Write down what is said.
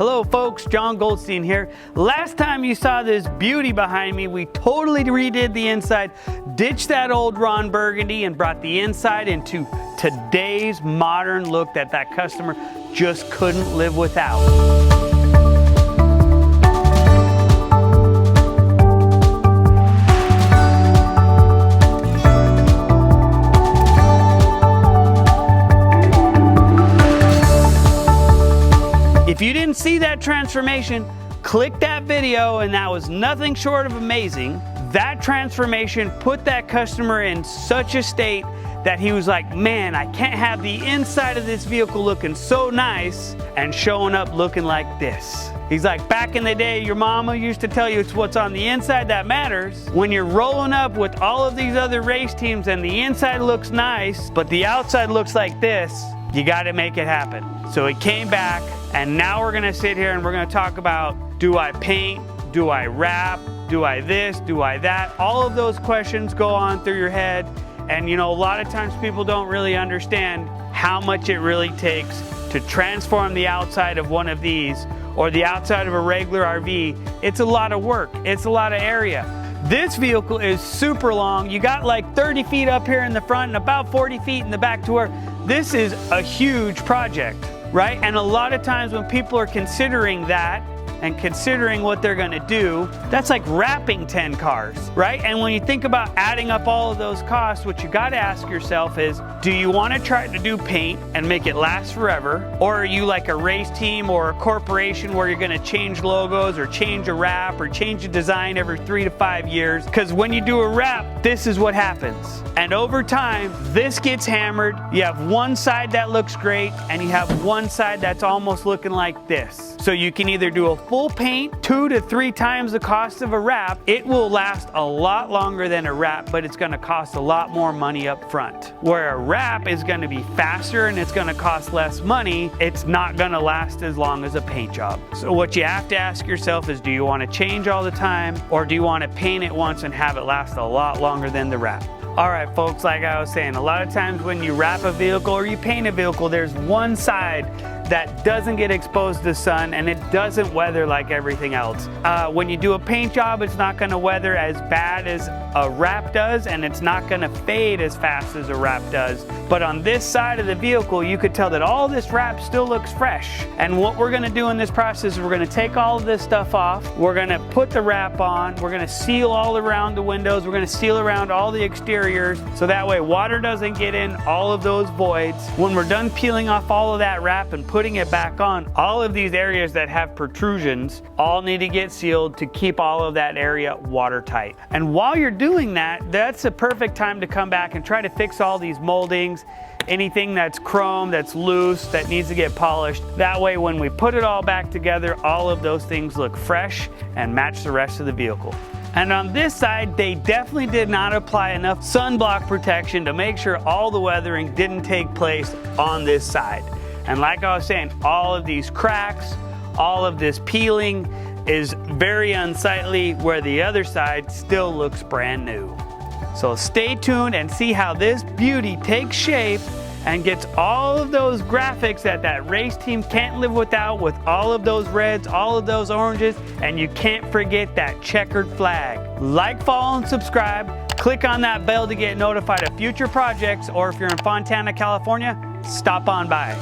Hello folks, John Goldstein here. Last time you saw this beauty behind me, we totally redid the inside, ditched that old Ron Burgundy and brought the inside into today's modern look that customer just couldn't live without. If you didn't see that transformation, click that video, and that was nothing short of amazing. That transformation put that customer in such a state that he was like, man, I can't have the inside of this vehicle looking so nice and showing up looking like this. He's like, back in the day, your mama used to tell you it's what's on the inside that matters. When you're rolling up with all of these other race teams and the inside looks nice, but the outside looks like this, you gotta make it happen. So he came back, and now we're gonna sit here and we're gonna talk about, do I paint? Do I wrap? Do I this? Do I that? All of those questions go on through your head. And you know, a lot of times people don't really understand how much it really takes to transform the outside of one of these or the outside of a regular RV. It's a lot of work. It's a lot of area. This vehicle is super long. You got like 30 feet up here in the front and about 40 feet in the back to where this is a huge project, right? And a lot of times when people are considering that and considering what they're gonna do, that's like wrapping 10 cars, right? And when you think about adding up all of those costs, what you gotta ask yourself is, do you wanna try to do paint and make it last forever? Or are you like a race team or a corporation where you're gonna change logos or change a wrap or change a design every 3 to 5 years? Because when you do a wrap, this is what happens. And over time, this gets hammered. You have one side that looks great and you have one side that's almost looking like this. So you can either do a full paint, 2 to 3 times the cost of a wrap. It will last a lot longer than a wrap, but it's gonna cost a lot more money up front. Where a wrap is gonna be faster and it's gonna cost less money, it's not gonna last as long as a paint job. So what you have to ask yourself is, do you wanna change all the time, or do you wanna paint it once and have it last a lot longer than the wrap? All right, folks, like I was saying, a lot of times when you wrap a vehicle or you paint a vehicle, there's one side that doesn't get exposed to the sun and it doesn't weather like everything else. When you do a paint job, it's not gonna weather as bad as a wrap does, and it's not gonna fade as fast as a wrap does. But on this side of the vehicle, you could tell that all this wrap still looks fresh. And what we're gonna do in this process is we're gonna take all of this stuff off, we're gonna put the wrap on, we're gonna seal all around the windows, we're gonna seal around all the exteriors, so that way water doesn't get in all of those voids. When we're done peeling off all of that wrap and putting it back on, all of these areas that have protrusions all need to get sealed to keep all of that area watertight. And while you're doing that, that's a perfect time to come back and try to fix all these moldings, anything that's chrome, that's loose, that needs to get polished. That way when we put it all back together, all of those things look fresh and match the rest of the vehicle. And on this side, they definitely did not apply enough sunblock protection to make sure all the weathering didn't take place on this side. And like I was saying, all of these cracks, all of this peeling is very unsightly, where the other side still looks brand new. So stay tuned and see how this beauty takes shape and gets all of those graphics that race team can't live without, with all of those reds, all of those oranges, and you can't forget that checkered flag. Like, follow, and subscribe. Click on that bell to get notified of future projects, or if you're in Fontana, California, stop on by.